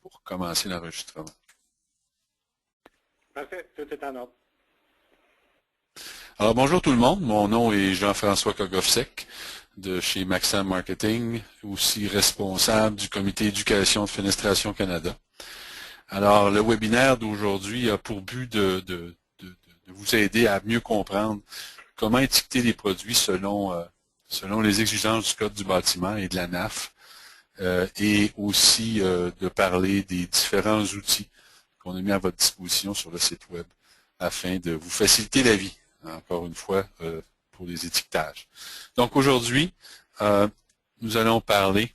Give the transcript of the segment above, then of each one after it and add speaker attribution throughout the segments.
Speaker 1: pour commencer l'enregistrement.
Speaker 2: Parfait, tout est en ordre.
Speaker 1: Alors bonjour tout le monde, mon nom est Jean-François Kogofsek de chez Maxam Marketing, aussi responsable du comité éducation de Fenestration Canada. Alors le webinaire d'aujourd'hui a pour but de vous aider à mieux comprendre comment étiqueter les produits selon les exigences du Code du bâtiment et de la NAF, et aussi de parler des différents outils qu'on a mis à votre disposition sur le site web afin de vous faciliter la vie, encore une fois, pour les étiquetages. Donc aujourd'hui, nous allons parler,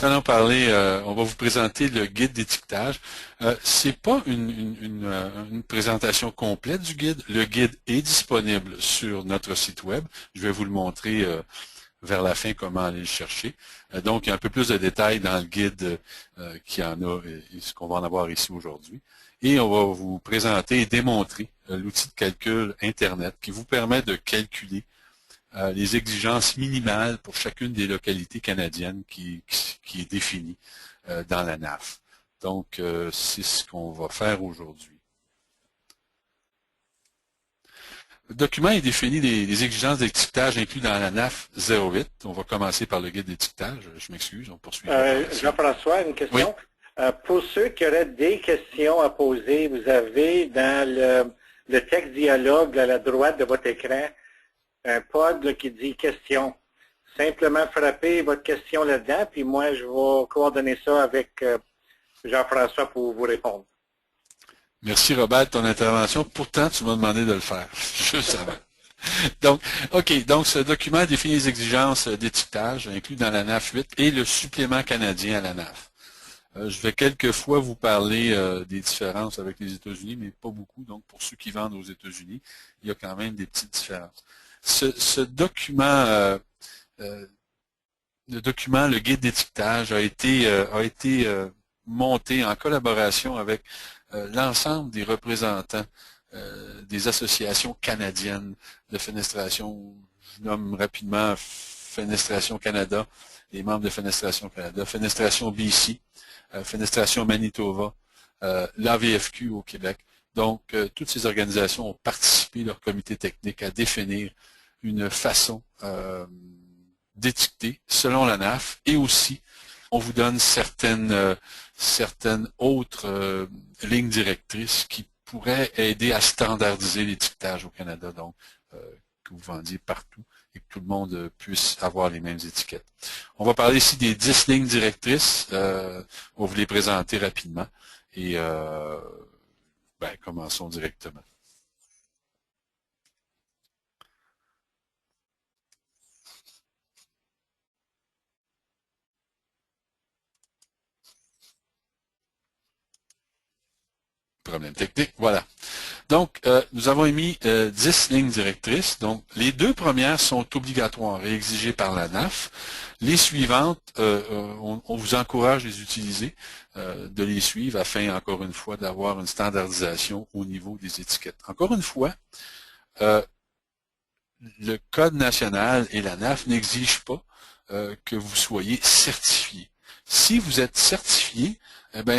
Speaker 1: on va vous présenter le guide d'étiquetage. C'est pas une présentation complète du guide. Le guide est disponible sur notre site web. Je vais vous le montrer vers la fin comment aller le chercher. Donc, il y a un peu plus de détails dans le guide qu'il y en a et ce qu'on va en avoir ici aujourd'hui. Et on va vous présenter et démontrer l'outil de calcul Internet qui vous permet de calculer les exigences minimales pour chacune des localités canadiennes qui est définie dans la NAF. Donc, c'est ce qu'on va faire aujourd'hui. Le document est défini des exigences d'étiquetage inclus dans la NAF 08. On va commencer par le guide d'étiquetage. Je m'excuse, on poursuit.
Speaker 2: Jean-François, une question.
Speaker 1: Oui.
Speaker 2: Pour ceux qui auraient des questions à poser, vous avez dans le texte dialogue à la droite de votre écran un pod là, qui dit questions. Simplement frappez votre question là-dedans, puis moi, je vais coordonner ça avec Jean-François pour vous répondre.
Speaker 1: Merci Robert de ton intervention. Pourtant, tu m'as demandé de le faire, juste avant. Donc, OK, donc ce document définit les exigences d'étiquetage inclus dans la NAF 8 et le supplément canadien à la NAF. Je vais quelquefois vous parler des différences avec les États-Unis, mais pas beaucoup. Donc, pour ceux qui vendent aux États-Unis, il y a quand même des petites différences. Ce document, le guide d'étiquetage, a été monté en collaboration avec l'ensemble des représentants des associations canadiennes de fenestration. Je nomme rapidement Fenestration Canada, les membres de Fenestration Canada, Fenestration BC, Fenestration Manitoba, l'AVFQ au Québec. Donc, toutes ces organisations ont participé, leur comité technique, à définir une façon d'étiqueter selon la NAF, et aussi, on vous donne certaines autres lignes directrices qui pourraient aider à standardiser l'étiquetage au Canada, donc que vous vendiez partout et que tout le monde puisse avoir les mêmes étiquettes. On va parler ici des 10 lignes directrices. On va vous les présenter rapidement et commençons directement. Problème technique, voilà. Donc, nous avons émis 10 lignes directrices. Donc, les deux premières sont obligatoires et exigées par la NAF. Les suivantes, on vous encourage à les utiliser, de les suivre afin, encore une fois, d'avoir une standardisation au niveau des étiquettes. Encore une fois, le Code national et la NAF n'exigent pas que vous soyez certifié. Si vous êtes certifié,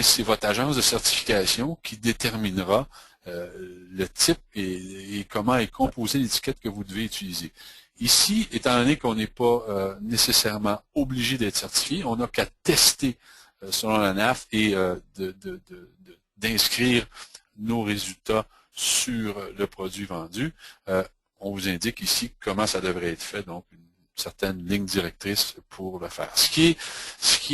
Speaker 1: c'est votre agence de certification qui déterminera le type et comment est composée l'étiquette que vous devez utiliser. Ici, étant donné qu'on n'est pas nécessairement obligé d'être certifié, on n'a qu'à tester selon la NAF et d'inscrire nos résultats sur le produit vendu. On vous indique ici comment ça devrait être fait, donc une certaine ligne directrice pour le faire. Ce qui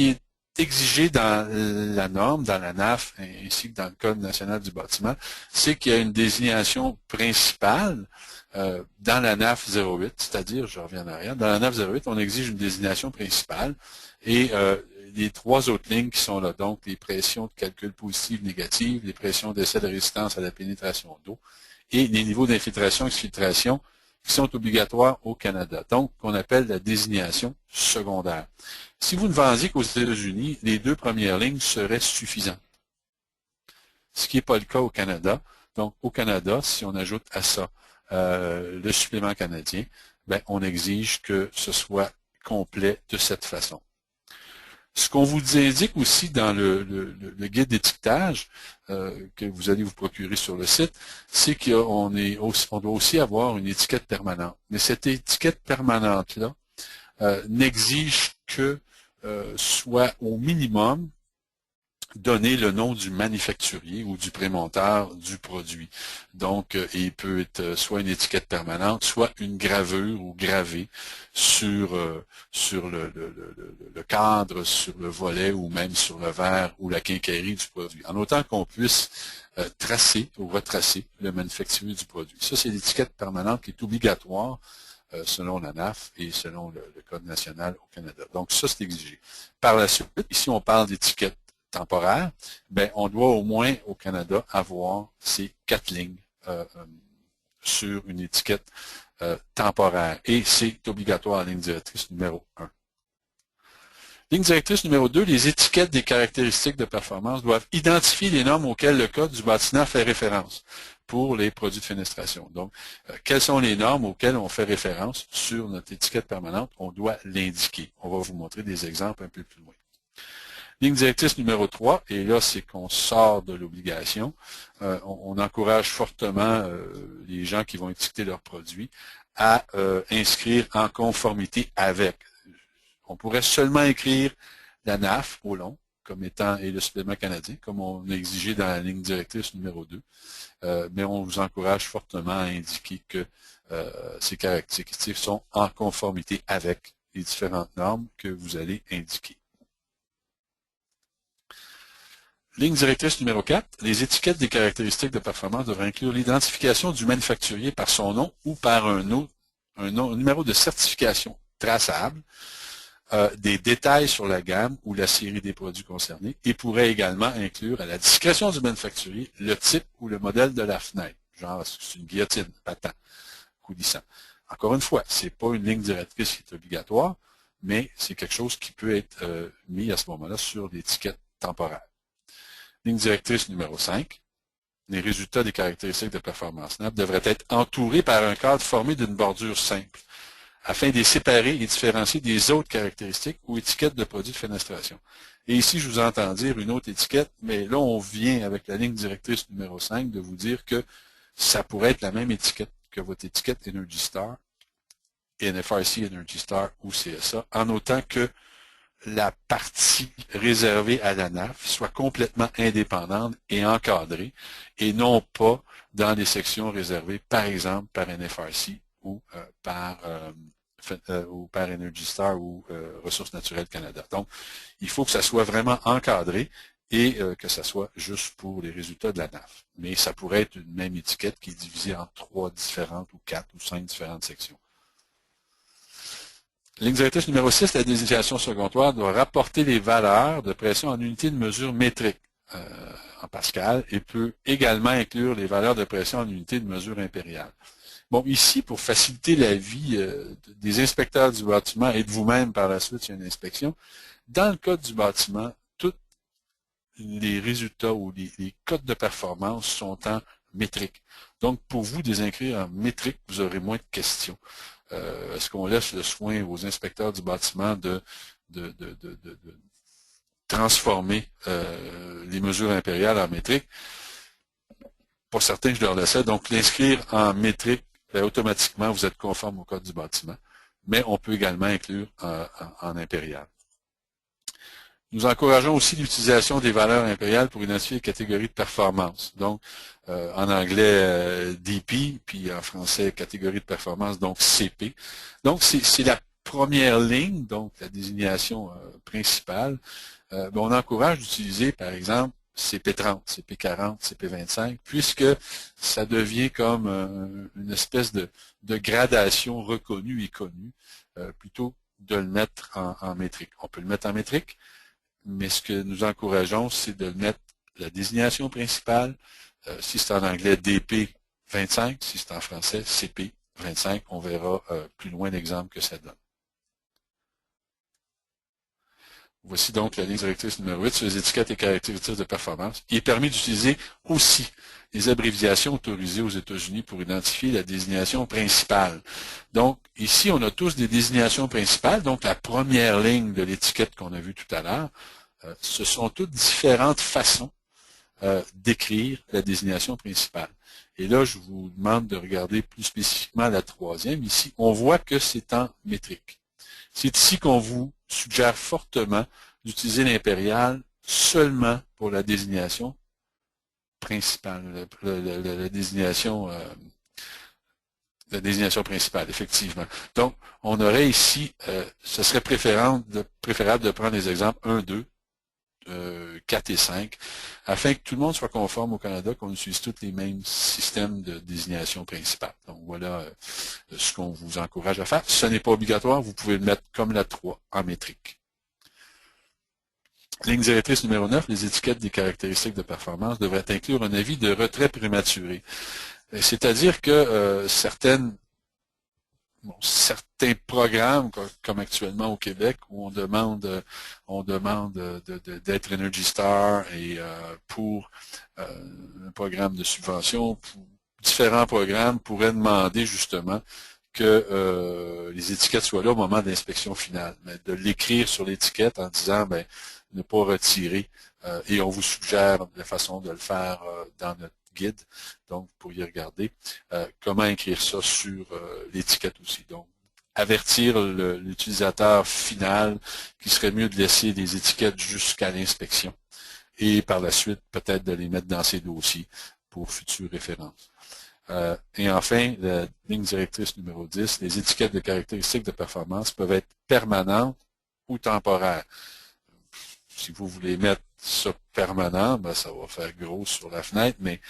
Speaker 1: est exigé dans la norme, dans la NAF, ainsi que dans le Code national du bâtiment, c'est qu'il y a une désignation principale dans la NAF 08, c'est-à-dire, je reviens en arrière, dans la NAF 08, on exige une désignation principale et les trois autres lignes qui sont là, donc les pressions de calcul positives, négatives, les pressions d'essai de résistance à la pénétration d'eau et les niveaux d'infiltration et exfiltration qui sont obligatoires au Canada, donc qu'on appelle la désignation secondaire. Si vous ne vendiez qu'aux États-Unis, les deux premières lignes seraient suffisantes, ce qui n'est pas le cas au Canada. Donc, au Canada, si on ajoute à ça le supplément canadien, on exige que ce soit complet de cette façon. Ce qu'on vous indique aussi dans le guide d'étiquetage que vous allez vous procurer sur le site, c'est qu'on doit aussi avoir une étiquette permanente. Mais cette étiquette permanente-là n'exige que soit au minimum donner le nom du manufacturier ou du prémonteur du produit. Donc, il peut être soit une étiquette permanente, soit une gravure ou gravé sur le cadre, sur le volet ou même sur le verre ou la quincaillerie du produit. En autant qu'on puisse tracer ou retracer le manufacturier du produit. Ça, c'est l'étiquette permanente qui est obligatoire selon l'ANAF et selon le Code national au Canada. Donc, ça, c'est exigé. Par la suite, ici, on parle d'étiquette temporaire, ben, on doit au moins au Canada avoir ces 4 lignes sur une étiquette temporaire. Et c'est obligatoire en ligne directrice numéro 1. Ligne directrice numéro 2, les étiquettes des caractéristiques de performance doivent identifier les normes auxquelles le Code du bâtiment fait référence pour les produits de fenestration. Donc, quelles sont les normes auxquelles on fait référence sur notre étiquette permanente? On doit l'indiquer. On va vous montrer des exemples un peu plus loin. Ligne directrice numéro 3, et là, c'est qu'on sort de l'obligation. On encourage fortement les gens qui vont étiqueter leurs produits à inscrire en conformité avec. On pourrait seulement écrire la NAF au long, comme étant, et le supplément canadien, comme on a exigé dans la ligne directrice numéro 2. Mais on vous encourage fortement à indiquer que ces caractéristiques sont en conformité avec les différentes normes que vous allez indiquer. Ligne directrice numéro 4, les étiquettes des caractéristiques de performance devraient inclure l'identification du manufacturier par son nom ou par un numéro de certification traçable, des détails sur la gamme ou la série des produits concernés et pourrait également inclure à la discrétion du manufacturier le type ou le modèle de la fenêtre, genre c'est une guillotine, patent, coulissant. Encore une fois, c'est pas une ligne directrice qui est obligatoire, mais c'est quelque chose qui peut être mis à ce moment-là sur l'étiquette temporaire. Ligne directrice numéro 5. Les résultats des caractéristiques de performance NAF devraient être entourés par un cadre formé d'une bordure simple, afin de les séparer et différencier des autres caractéristiques ou étiquettes de produits de fenestration. Et ici, je vous entends dire une autre étiquette, mais là, on vient avec la ligne directrice numéro 5 de vous dire que ça pourrait être la même étiquette que votre étiquette Energy Star, NFRC, Energy Star ou CSA, en autant que la partie réservée à la NAF soit complètement indépendante et encadrée et non pas dans les sections réservées, par exemple, par NFRC ou par Energy Star ou Ressources naturelles Canada. Donc, il faut que ça soit vraiment encadré et que ça soit juste pour les résultats de la NAF. Mais ça pourrait être une même étiquette qui est divisée en 3 différentes ou 4 ou 5 différentes sections. Ligne directrice numéro 6, la désignation secondaire doit rapporter les valeurs de pression en unité de mesure métrique en Pascal et peut également inclure les valeurs de pression en unité de mesure impériale. Bon, ici, pour faciliter la vie des inspecteurs du bâtiment et de vous-même par la suite, il y a une inspection, dans le code du bâtiment, tous les résultats ou les codes de performance sont en métrique. Donc, pour vous, des inscrire en métrique, vous aurez moins de questions. Est-ce qu'on laisse le soin aux inspecteurs du bâtiment de transformer les mesures impériales en métrique? Pour certains, je leur laissais. Donc, l'inscrire en métrique, ben, automatiquement, vous êtes conforme au code du bâtiment. Mais on peut également inclure en impérial. Nous encourageons aussi l'utilisation des valeurs impériales pour identifier les catégories de performance. Donc, en anglais, DP, puis en français, catégorie de performance, donc CP. Donc, c'est la première ligne, donc la désignation principale. On encourage d'utiliser, par exemple, CP30, CP40, CP25, puisque ça devient comme une espèce de gradation reconnue et connue, plutôt de le mettre en métrique. On peut le mettre en métrique, mais ce que nous encourageons, c'est de mettre la désignation principale, si c'est en anglais DP25, si c'est en français CP25, on verra plus loin l'exemple que ça donne. Voici donc la ligne directrice numéro 8 sur les étiquettes et caractéristiques de performance. Il est permis d'utiliser aussi les abréviations autorisées aux États-Unis pour identifier la désignation principale. Donc, ici, on a tous des désignations principales. Donc, la première ligne de l'étiquette qu'on a vue tout à l'heure, ce sont toutes différentes façons d'écrire la désignation principale. Et là, je vous demande de regarder plus spécifiquement la troisième. Ici, on voit que c'est en métrique. C'est ici qu'on vous suggère fortement d'utiliser l'impérial seulement pour la désignation principale, la désignation principale, effectivement. Donc, on aurait ici, ce serait préférable de prendre les exemples 1, 2, 4 et 5, afin que tout le monde soit conforme au Canada, qu'on utilise tous les mêmes systèmes de désignation principale. Donc voilà ce qu'on vous encourage à faire. Ce n'est pas obligatoire, vous pouvez le mettre comme la 3 en métrique. Ligne directrice numéro 9, les étiquettes des caractéristiques de performance devraient inclure un avis de retrait prématuré. C'est-à-dire que certains programmes, comme actuellement au Québec, où on demande d'être Energy Star et pour un programme de subvention, pour différents programmes pourraient demander justement que les étiquettes soient là au moment de l'inspection finale, mais de l'écrire sur l'étiquette en disant ne pas retirer et on vous suggère la façon de le faire dans notre guide, donc vous pourriez regarder comment écrire ça sur l'étiquette aussi. Donc, avertir l'utilisateur final qu'il serait mieux de laisser les étiquettes jusqu'à l'inspection et par la suite peut-être de les mettre dans ses dossiers pour futures références. Et enfin, la ligne directrice numéro 10, les étiquettes de caractéristiques de performance peuvent être permanentes ou temporaires. Si vous voulez mettre ça permanent, ça va faire gros sur la fenêtre, mais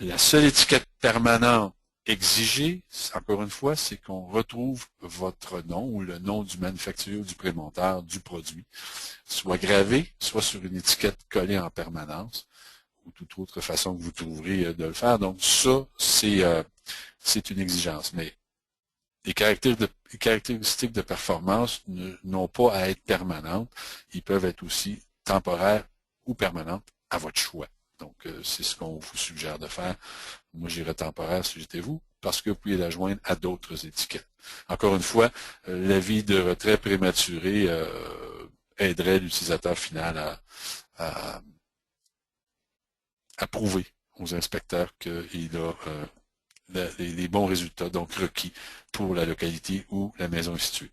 Speaker 1: la seule étiquette permanente exigée, encore une fois, c'est qu'on retrouve votre nom ou le nom du manufacturier ou du prémonteur du produit, soit gravé, soit sur une étiquette collée en permanence, ou toute autre façon que vous trouverez de le faire. Donc ça, c'est une exigence. Mais les caractéristiques de performance n'ont pas à être permanentes. Ils peuvent être aussi temporaires ou permanentes à votre choix. Donc, c'est ce qu'on vous suggère de faire. Moi, j'irais temporaire si j'étais vous, parce que vous pouvez la joindre à d'autres étiquettes. Encore une fois, l'avis de retrait prématuré aiderait l'utilisateur final à prouver aux inspecteurs qu'il a les bons résultats donc requis pour la localité où la maison est située.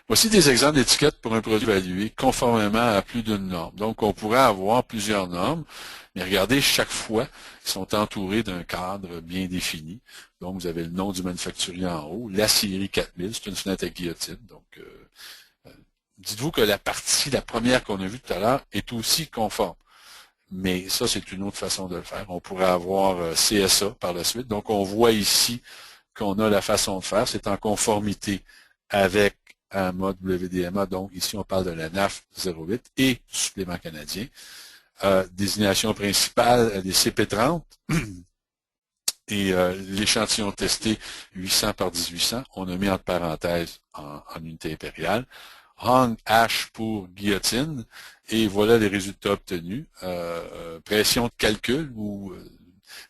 Speaker 1: Voici des exemples d'étiquettes pour un produit évalué conformément à plus d'une norme. Donc, on pourrait avoir plusieurs normes, mais regardez, chaque fois, ils sont entourés d'un cadre bien défini. Donc, vous avez le nom du manufacturier en haut, la série 4000, c'est une fenêtre à guillotine. Donc, dites-vous que la première qu'on a vue tout à l'heure, est aussi conforme. Mais ça, c'est une autre façon de le faire. On pourrait avoir CSA par la suite. Donc, on voit ici qu'on a la façon de faire. C'est en conformité avec un mode WDMA. Donc, ici, on parle de la NAF 08 et du supplément canadien. Désignation principale, les CP30 et l'échantillon testé 800 par 1800. On a mis entre parenthèses en unité impériale. Hang H pour guillotine, et voilà les résultats obtenus. Pression de calcul, où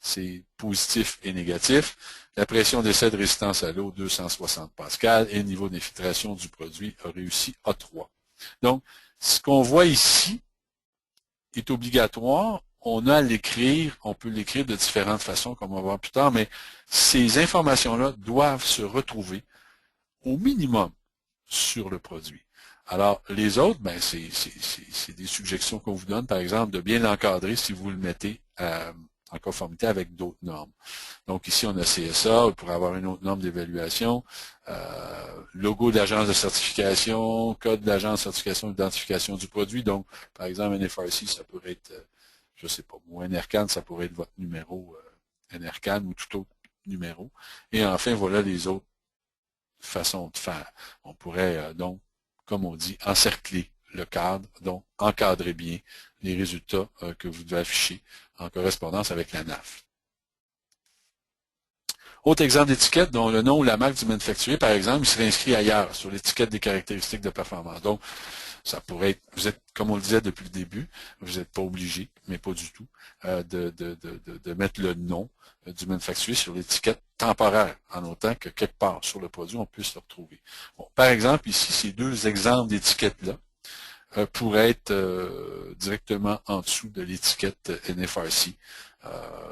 Speaker 1: c'est positif et négatif. La pression d'essai de résistance à l'eau, 260 pascal, et le niveau d'infiltration du produit a réussi à 3. Donc, ce qu'on voit ici est obligatoire. On a à l'écrire, on peut l'écrire de différentes façons, comme on va voir plus tard, mais ces informations-là doivent se retrouver au minimum sur le produit. Alors, les autres, c'est des suggestions qu'on vous donne, par exemple, de bien l'encadrer si vous le mettez en conformité avec d'autres normes. Donc, ici, on a CSA, on pourrait avoir une autre norme d'évaluation, logo de l'agence de certification, code de l'agence de certification d'identification du produit. Donc, par exemple, un FRC, ça pourrait être, je sais pas, ou un NRCAN, ça pourrait être votre numéro NRCAN ou tout autre numéro. Et enfin, voilà les autres façons de faire. On pourrait donc, comme on dit, encercler le cadre, donc encadrer bien les résultats que vous devez afficher en correspondance avec la NAF. Autre exemple d'étiquette dont le nom ou la marque du manufacturier, par exemple, il serait inscrit ailleurs, sur l'étiquette des caractéristiques de performance. Donc, ça pourrait être, vous êtes, comme on le disait depuis le début, vous n'êtes pas obligé, mais pas du tout, de mettre le nom du manufacturier sur l'étiquette temporaire, en autant que quelque part sur le produit, on puisse le retrouver. Bon, par exemple, ici, ces deux exemples d'étiquettes-là pourraient être directement en dessous de l'étiquette NFRC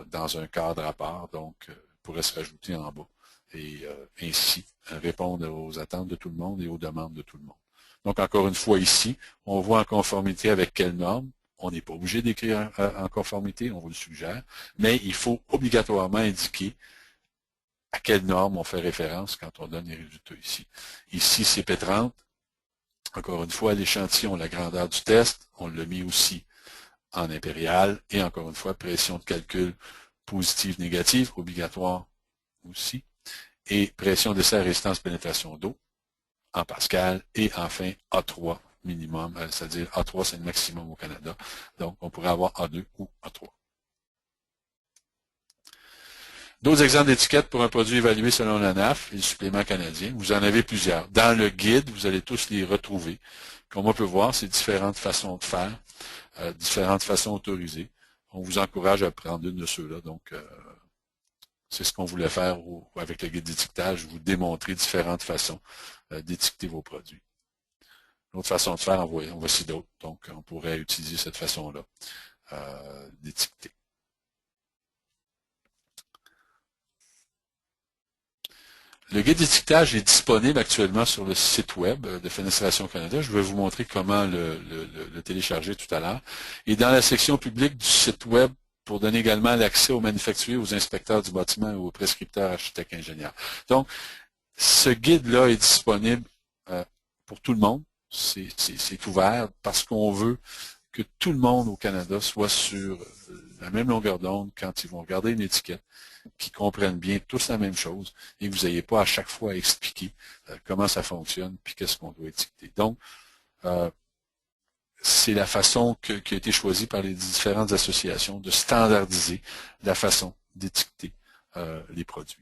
Speaker 1: dans un cadre à part, donc pourrait se rajouter en bas et ainsi répondre aux attentes de tout le monde et aux demandes de tout le monde. Donc, encore une fois, ici, on voit en conformité avec quelle norme. On n'est pas obligé d'écrire en conformité, on vous le suggère, mais il faut obligatoirement indiquer à quelle norme on fait référence quand on donne les résultats ici. Ici, CP30. Encore une fois, l'échantillon, la grandeur du test, on l'a mis aussi en impérial. Et encore une fois, pression de calcul positive, négative, obligatoire aussi. Et pression d'essai, résistance, pénétration d'eau en Pascal. Et enfin, A3 minimum, c'est-à-dire A3, c'est le maximum au Canada. Donc, on pourrait avoir A2 ou A3. D'autres exemples d'étiquettes pour un produit évalué selon la NAF et le supplément canadien. Vous en avez plusieurs. Dans le guide, vous allez tous les retrouver. Comme on peut voir, c'est différentes façons de faire, différentes façons autorisées. On vous encourage à prendre une de ceux-là. Donc, c'est ce qu'on voulait faire avec le guide d'étiquetage, vous démontrer différentes façons d'étiqueter vos produits. Une autre façon de faire, en voici d'autres. Donc, on pourrait utiliser cette façon-là d'étiqueter. Le guide d'étiquetage est disponible actuellement sur le site web de Fenestration Canada. Je vais vous montrer comment le télécharger tout à l'heure. Et dans la section publique du site web, pour donner également l'accès aux manufacturiers, aux inspecteurs du bâtiment et aux prescripteurs, architectes, ingénieurs. Donc, ce guide-là est disponible pour tout le monde. C'est ouvert parce qu'on veut que tout le monde au Canada soit sur la même longueur d'onde quand ils vont regarder une étiquette, qu'ils comprennent bien tous la même chose et que vous n'ayez pas à chaque fois à expliquer comment ça fonctionne puis qu'est-ce qu'on doit étiqueter. Donc, c'est la façon qui a été choisie par les différentes associations de standardiser la façon d'étiqueter les produits.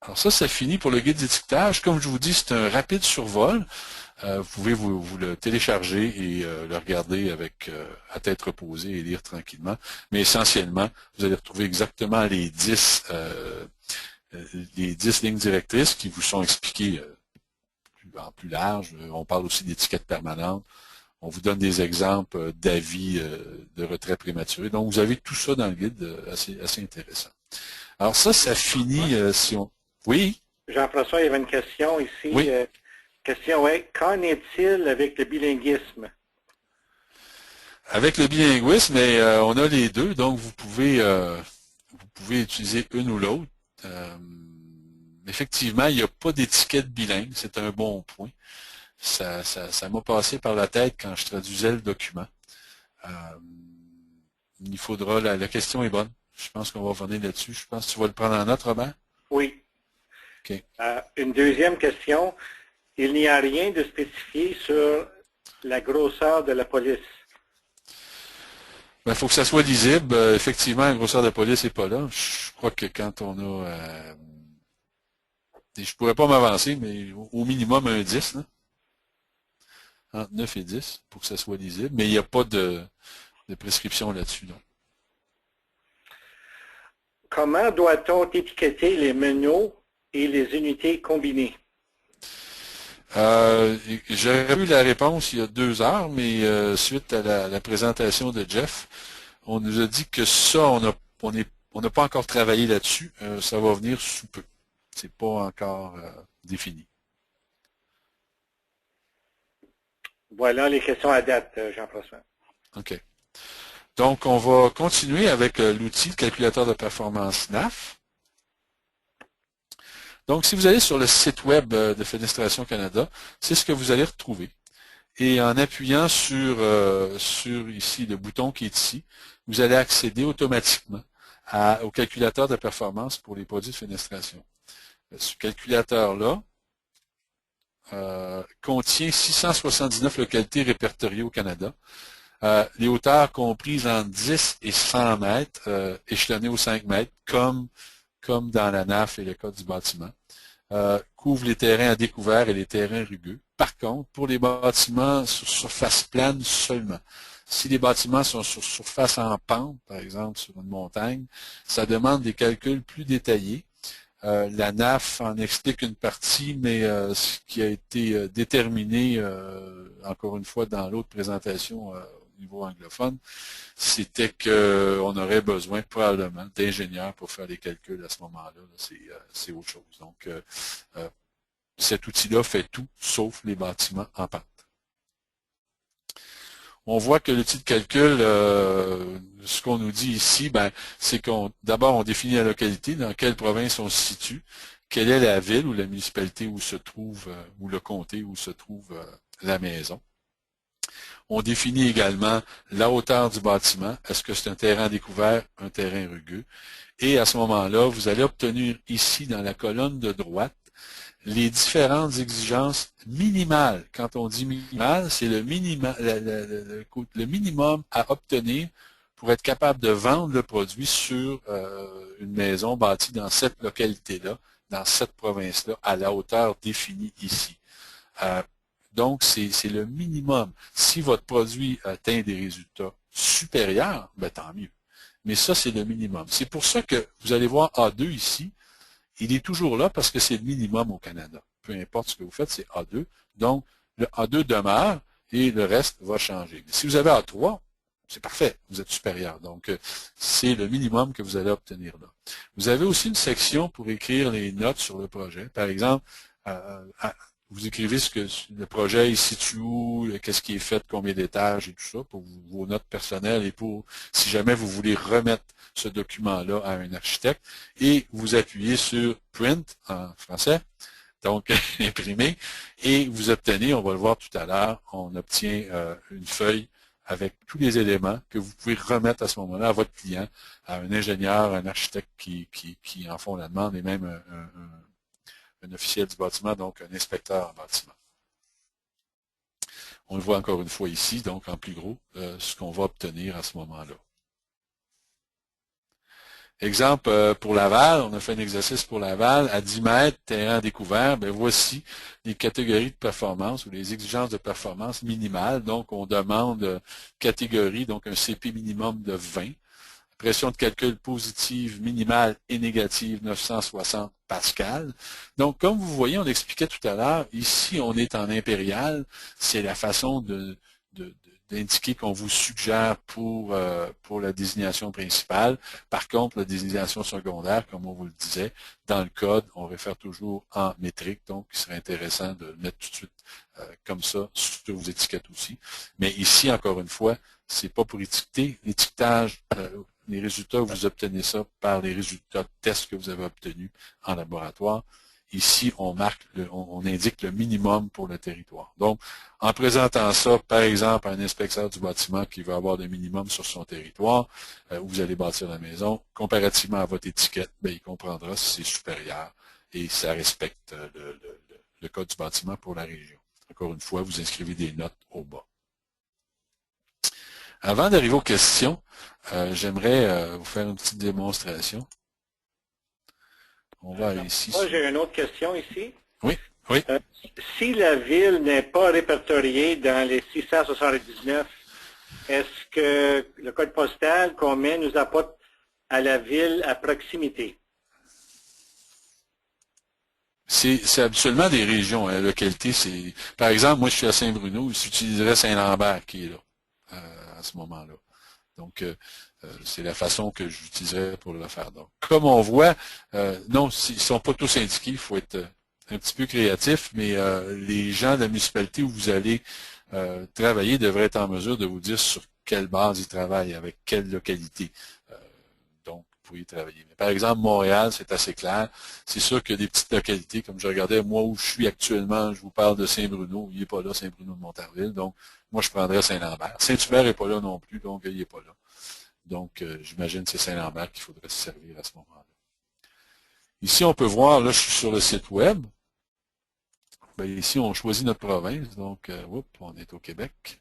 Speaker 1: Alors ça finit pour le guide d'étiquetage. Comme je vous dis, c'est un rapide survol. Vous pouvez vous le télécharger et le regarder avec à tête reposée et lire tranquillement. Mais essentiellement, vous allez retrouver exactement les 10 lignes directrices qui vous sont expliquées en plus large. On parle aussi d'étiquettes permanentes. On vous donne des exemples d'avis de retrait prématuré. Donc, vous avez tout ça dans le guide, assez intéressant. Alors ça finit si on... Oui?
Speaker 2: Jean-François, il y avait une question ici.
Speaker 1: Oui.
Speaker 2: Question est, qu'en est-il avec le bilinguisme?
Speaker 1: Avec le bilinguisme, on a les deux, donc vous pouvez utiliser une ou l'autre. Effectivement, il n'y a pas d'étiquette bilingue, c'est un bon point. Ça m'a passé par la tête quand je traduisais le document. Il faudra, la question est bonne. Je pense qu'on va revenir là-dessus. Je pense que tu vas le prendre en note, Robert?
Speaker 2: Oui.
Speaker 1: Okay.
Speaker 2: Une deuxième question. Il n'y a rien de spécifié sur la grosseur de la police.
Speaker 1: Il faut que ça soit lisible. Effectivement, la grosseur de la police n'est pas là. Je crois que quand on a... je ne pourrais pas m'avancer, mais au minimum un 10, là. Entre 9 et 10, pour que ça soit lisible. Mais il n'y a pas de prescription là-dessus.
Speaker 2: Comment doit-on étiqueter les menus et les unités combinées?
Speaker 1: J'aurais eu la réponse il y a 2 heures, mais suite à la présentation de Jeff, on nous a dit que ça, on n'a pas encore travaillé là-dessus. Ça va venir sous peu. C'est pas encore défini.
Speaker 2: Voilà les questions à date, Jean-François.
Speaker 1: OK. Donc, on va continuer avec l'outil de calculateur de performance NAF. Donc, si vous allez sur le site web de Fenestration Canada, c'est ce que vous allez retrouver. Et en appuyant sur ici le bouton qui est ici, vous allez accéder automatiquement au calculateur de performance pour les produits de fenestration. Ce calculateur-là contient 679 localités répertoriées au Canada. Les hauteurs comprises entre 10 et 100 mètres, échelonnées aux 5 mètres, comme comme dans la NAF et le code du bâtiment. Couvre les terrains à découvert et les terrains rugueux. Par contre, pour les bâtiments sur surface plane seulement. Si les bâtiments sont sur surface en pente, par exemple sur une montagne, ça demande des calculs plus détaillés. La NAF en explique une partie, mais ce qui a été déterminé, encore une fois, dans l'autre présentation au niveau anglophone, c'était qu'on aurait besoin probablement d'ingénieurs pour faire les calculs à ce moment-là. C'est autre chose. Donc, cet outil-là fait tout, sauf les bâtiments en pente. On voit que l'outil de calcul, ce qu'on nous dit ici, c'est d'abord on définit la localité, dans quelle province on se situe, quelle est la ville ou la municipalité où se trouve, ou le comté où se trouve la maison. On définit également la hauteur du bâtiment. Est-ce que c'est un terrain découvert, un terrain rugueux? Et à ce moment-là, vous allez obtenir ici, dans la colonne de droite, les différentes exigences minimales. Quand on dit minimal, c'est le minimum à obtenir pour être capable de vendre le produit sur une maison bâtie dans cette localité-là, dans cette province-là, à la hauteur définie ici. Donc, c'est le minimum. Si votre produit atteint des résultats supérieurs, tant mieux. Mais ça, c'est le minimum. C'est pour ça que vous allez voir A2 ici. Il est toujours là parce que c'est le minimum au Canada. Peu importe ce que vous faites, c'est A2. Donc, le A2 demeure et le reste va changer. Mais si vous avez A3, c'est parfait, vous êtes supérieur. Donc, c'est le minimum que vous allez obtenir là. Vous avez aussi une section pour écrire les notes sur le projet. Par exemple, vous écrivez ce que le projet est situé où, qu'est-ce qui est fait, combien d'étages et tout ça, pour vos notes personnelles et pour, si jamais vous voulez remettre ce document-là à un architecte, et vous appuyez sur Print en français, donc imprimer, et vous obtenez, on va le voir tout à l'heure, on obtient une feuille avec tous les éléments que vous pouvez remettre à ce moment-là à votre client, à un ingénieur, un architecte qui en font la demande, et même un officiel du bâtiment, donc un inspecteur en bâtiment. On le voit encore une fois ici, donc en plus gros, ce qu'on va obtenir à ce moment-là. Exemple pour Laval, on a fait un exercice pour Laval, à 10 mètres, terrain découvert, voici les catégories de performance ou les exigences de performance minimales. Donc, on demande catégorie, donc un CP minimum de 20. Pression de calcul positive minimale et négative 960 pascal. Donc, comme vous voyez, on l'expliquait tout à l'heure, ici, on est en impérial. C'est la façon d'indiquer qu'on vous suggère pour la désignation principale. Par contre, la désignation secondaire, comme on vous le disait, dans le code, on réfère toujours en métrique, donc il serait intéressant de le mettre tout de suite comme ça sur vos étiquettes aussi. Mais ici, encore une fois, c'est pas pour étiqueter. L'étiquetage, les résultats, vous obtenez ça par les résultats de tests que vous avez obtenus en laboratoire. Ici, on indique le minimum pour le territoire. Donc, en présentant ça, par exemple, à un inspecteur du bâtiment qui veut avoir le minimum sur son territoire, où vous allez bâtir la maison, comparativement à votre étiquette, il comprendra si c'est supérieur et ça respecte le code du bâtiment pour la région. Encore une fois, vous inscrivez des notes au bas. Avant d'arriver aux questions, j'aimerais vous faire une petite démonstration. On va aller ici.
Speaker 2: Moi, j'ai une autre question ici.
Speaker 1: Oui, oui.
Speaker 2: Si la ville n'est pas répertoriée dans les 679, est-ce que le code postal qu'on met nous apporte à la ville à proximité?
Speaker 1: C'est absolument des régions. La localité, c'est. Par exemple, moi, je suis à Saint-Bruno, j'utiliserais Saint-Lambert qui est là à ce moment-là. Donc, c'est la façon que j'utiliserais pour le faire. Donc, comme on voit, non, ils ne sont pas tous indiqués, il faut être un petit peu créatif, mais les gens de la municipalité où vous allez travailler devraient être en mesure de vous dire sur quelle base ils travaillent, avec quelle localité. Donc, vous pouvez y travailler. Mais par exemple, Montréal, c'est assez clair. C'est sûr qu'il y a des petites localités, comme je regardais, moi où je suis actuellement, je vous parle de Saint-Bruno, il n'est pas là, Saint-Bruno de Montarville, donc moi je prendrais Saint-Lambert. Saint-Hubert n'est pas là non plus, donc il n'est pas là. Donc, j'imagine que c'est Saint-Lambert qu'il faudrait se servir à ce moment-là. Ici, on peut voir, là, je suis sur le site web. Ici, on choisit notre province, donc, on est au Québec.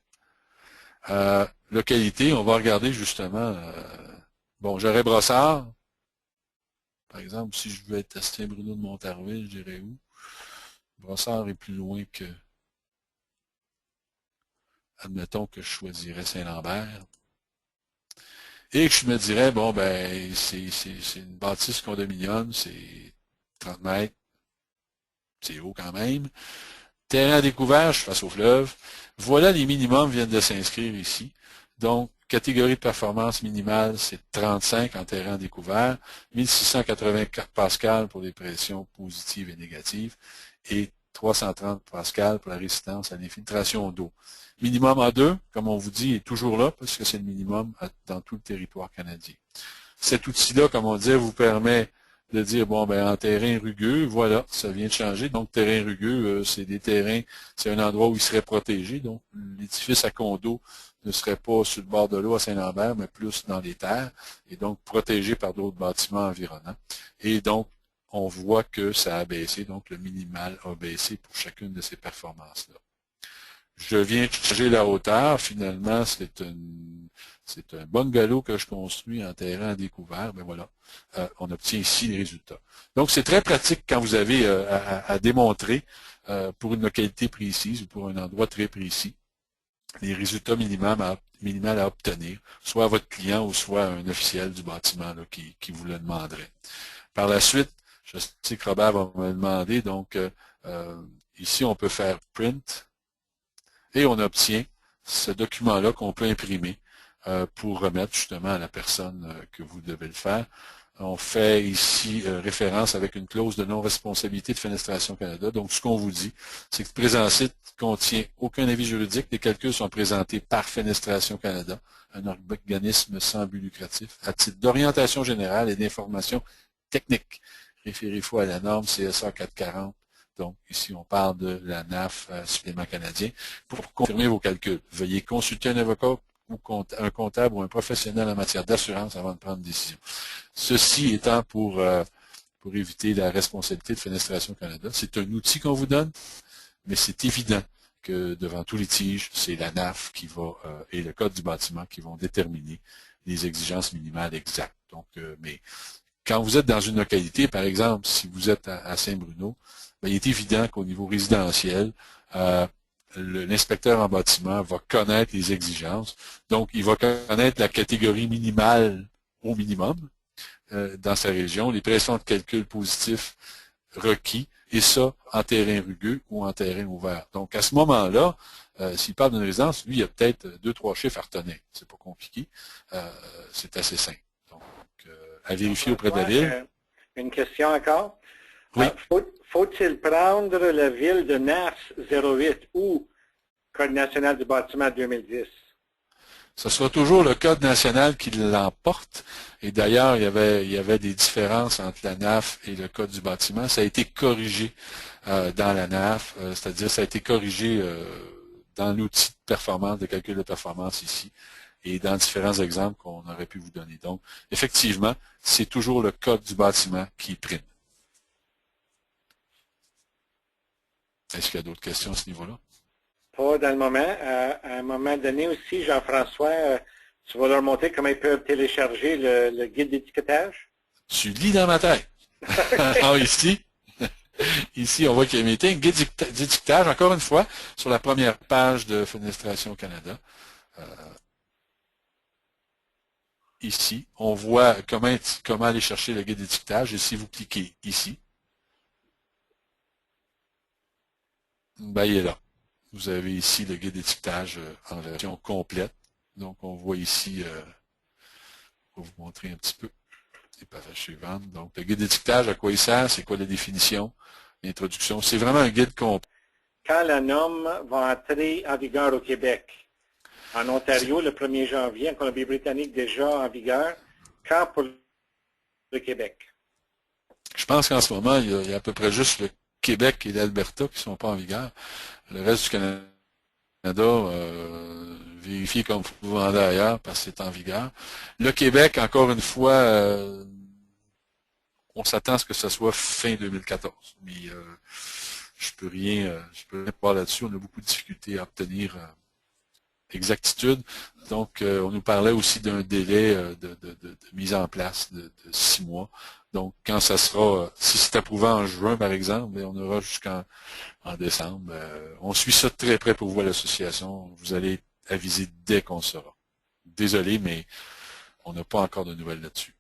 Speaker 1: Localité, on va regarder justement, j'aurais Brossard. Par exemple, si je veux être à Saint-Bruno de Montarville, je dirais où? Brossard est plus loin que, admettons que je choisirais Saint-Lambert. Et que je me dirais, bon, ben, c'est une bâtisse condominium, c'est 30 mètres, c'est haut quand même. Terrain découvert, je suis face au fleuve. Voilà, les minimums viennent de s'inscrire ici. Donc, catégorie de performance minimale, c'est 35 en terrain découvert, 1684 pascal pour les pressions positives et négatives, et 330 pascal pour la résistance à l'infiltration d'eau. Minimum A2, comme on vous dit, est toujours là, parce que c'est le minimum dans tout le territoire canadien. Cet outil-là, comme on disait, vous permet de dire, bon, ben, en terrain rugueux, voilà, ça vient de changer. Donc, terrain rugueux, c'est des terrains, c'est un endroit où il serait protégé. Donc, l'édifice à condo ne serait pas sur le bord de l'eau à Saint-Lambert, mais plus dans les terres, et donc protégé par d'autres bâtiments environnants. Et donc, on voit que ça a baissé, donc le minimal a baissé pour chacune de ces performances-là. Je viens changer la hauteur. Finalement, c'est un bungalow que je construis en terrain découvert. Ben voilà, on obtient ici les résultats. Donc, c'est très pratique quand vous avez à démontrer pour une localité précise ou pour un endroit très précis les résultats minimaux à obtenir, soit à votre client ou soit à un officiel du bâtiment là, qui vous le demanderait. Par la suite, je sais que Robert va me demander, donc ici, on peut faire print. Et on obtient ce document-là qu'on peut imprimer pour remettre justement à la personne que vous devez le faire. On fait ici référence avec une clause de non-responsabilité de Fenestration Canada. Donc, ce qu'on vous dit, c'est que le présent site contient aucun avis juridique. Les calculs sont présentés par Fenestration Canada, un organisme sans but lucratif, à titre d'orientation générale et d'information technique. Référez-vous à la norme CSA 440. Donc, ici, on parle de la NAF supplément canadien. Pour confirmer vos calculs, veuillez consulter un avocat ou un comptable ou un professionnel en matière d'assurance avant de prendre une décision. Ceci étant pour éviter la responsabilité de Fenestration Canada. C'est un outil qu'on vous donne, mais c'est évident que devant tout litige, c'est la NAF qui va et le code du bâtiment qui vont déterminer les exigences minimales exactes. Donc, mais quand vous êtes dans une localité, par exemple, si vous êtes à Saint-Bruno, ben, il est évident qu'au niveau résidentiel, l'inspecteur en bâtiment va connaître les exigences. Donc, il va connaître la catégorie minimale au minimum dans sa région, les pressions de calcul positifs requis, et ça en terrain rugueux ou en terrain ouvert. Donc, à ce moment-là, s'il parle d'une résidence, lui, il y a peut-être 2-3 chiffres à retenir. C'est pas compliqué. C'est assez simple. Donc, à vérifier auprès de la ville.
Speaker 2: Une question encore?
Speaker 1: Oui.
Speaker 2: Faut-il prendre la ville de NAF 08 ou Code national du bâtiment 2010?
Speaker 1: Ce sera toujours le Code national qui l'emporte. Et d'ailleurs, il y avait des différences entre la NAF et le Code du bâtiment. Ça a été corrigé dans la NAF, c'est-à-dire ça a été corrigé dans l'outil de performance, de calcul de performance ici, et dans différents exemples qu'on aurait pu vous donner. Donc, effectivement, c'est toujours le Code du bâtiment qui prime. Est-ce qu'il y a d'autres questions à ce niveau-là?
Speaker 2: Pas dans le moment. À un moment donné aussi, Jean-François, tu vas leur montrer comment ils peuvent télécharger le guide d'étiquetage?
Speaker 1: Tu lis dans ma tête. Alors ici, on voit qu'il y a un guide d'étiquetage, encore une fois, sur la première page de Fenestration Canada. Ici, on voit comment aller chercher le guide d'étiquetage. Et si vous cliquez ici, ben, il est là. Vous avez ici le guide d'étiquetage en version complète. Donc, on voit ici, je vais vous montrer un petit peu les pages suivantes. Donc, le guide d'étiquetage, à quoi il sert, c'est quoi la définition, l'introduction. C'est vraiment un guide complet.
Speaker 2: Quand la norme va entrer en vigueur au Québec? En Ontario, le 1er janvier, en Colombie-Britannique, déjà en vigueur. Quand pour le Québec?
Speaker 1: Je pense qu'en ce moment, il y a à peu près juste le Québec et l'Alberta qui ne sont pas en vigueur. Le reste du Canada, vérifiez comme vous vendez ailleurs parce que c'est en vigueur. Le Québec, encore une fois, on s'attend à ce que ce soit fin 2014. Mais je peux rien voir là-dessus. On a beaucoup de difficultés à obtenir exactitude. Donc, on nous parlait aussi d'un délai de mise en place de 6 mois. Donc, quand ça sera, si c'est approuvé en juin, par exemple, on aura jusqu'en décembre. On suit ça de très près pour vous à l'association. Vous allez être avisé dès qu'on saura. Désolé, mais on n'a pas encore de nouvelles là-dessus.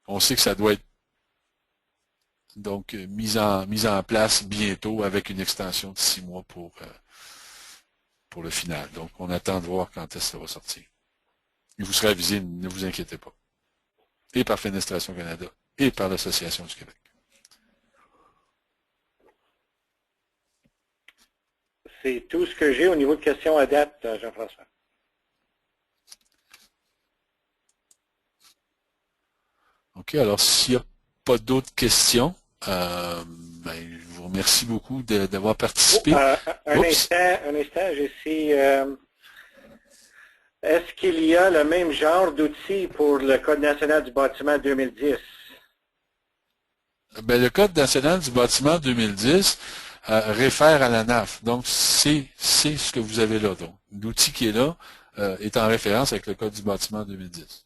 Speaker 1: On sait que ça doit être donc mise en place bientôt avec une extension de 6 mois pour le final. Donc, on attend de voir quand est-ce que ça va sortir. Et vous serez avisé, ne vous inquiétez pas. Et par Fenestration Canada, et par l'Association du Québec.
Speaker 2: C'est tout ce que j'ai au niveau de questions à date, Jean-François.
Speaker 1: OK, alors s'il n'y a pas d'autres questions, je vous remercie beaucoup d'avoir participé.
Speaker 2: Un instant, Jessie. Est-ce qu'il y a le même genre d'outils pour le Code national du bâtiment 2010?
Speaker 1: Le Code national du bâtiment 2010 réfère à la NAF. Donc, c'est ce que vous avez là. Donc, l'outil qui est là est en référence avec le Code du bâtiment 2010.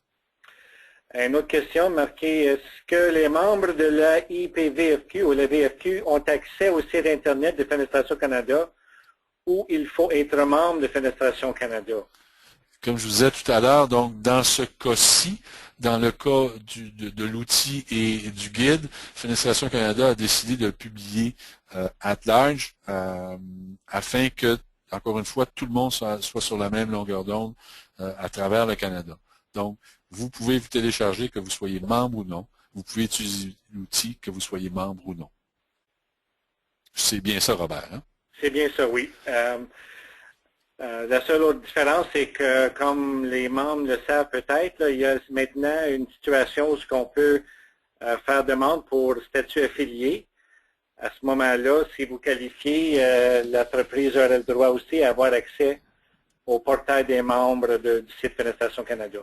Speaker 2: Une autre question marquée, est-ce que les membres de la IPVFQ ou la VFQ ont accès au site Internet de Fenestration Canada ou il faut être membre de Fenestration Canada?
Speaker 1: Comme je vous disais tout à l'heure, donc dans ce cas-ci, dans le cas de l'outil et du guide, Fenestration Canada a décidé de le publier at large afin que, encore une fois, tout le monde soit sur la même longueur d'onde à travers le Canada. Donc, vous pouvez vous télécharger, que vous soyez membre ou non. Vous pouvez utiliser l'outil, que vous soyez membre ou non. C'est bien ça, Robert, hein?
Speaker 2: C'est bien ça, oui. La seule autre différence, c'est que, comme les membres le savent peut-être, il y a maintenant une situation où on peut faire demande pour statut affilié. À ce moment-là, si vous qualifiez, l'entreprise aurait le droit aussi à avoir accès au portail des membres du site Fenestration Canada.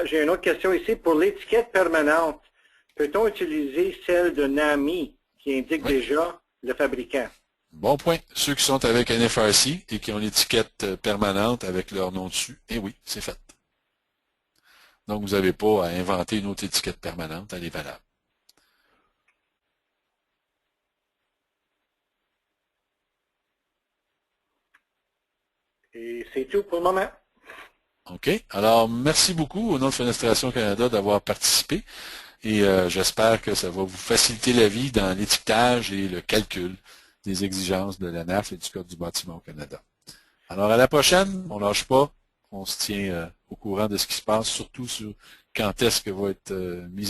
Speaker 2: J'ai une autre question ici. Pour l'étiquette permanente, peut-on utiliser celle de NAMI qui indique déjà le fabricant?
Speaker 1: Bon point. Ceux qui sont avec NFRC et qui ont l'étiquette permanente avec leur nom dessus, eh oui, c'est fait. Donc, vous n'avez pas à inventer une autre étiquette permanente, elle est valable.
Speaker 2: Et c'est tout pour le moment.
Speaker 1: OK. Alors, merci beaucoup au nom de Fenestration Canada d'avoir participé et j'espère que ça va vous faciliter la vie dans l'étiquetage et le calcul des exigences de la NAF et du Code du bâtiment au Canada. Alors, à la prochaine, on ne lâche pas, on se tient au courant de ce qui se passe, surtout sur quand est-ce que va être mis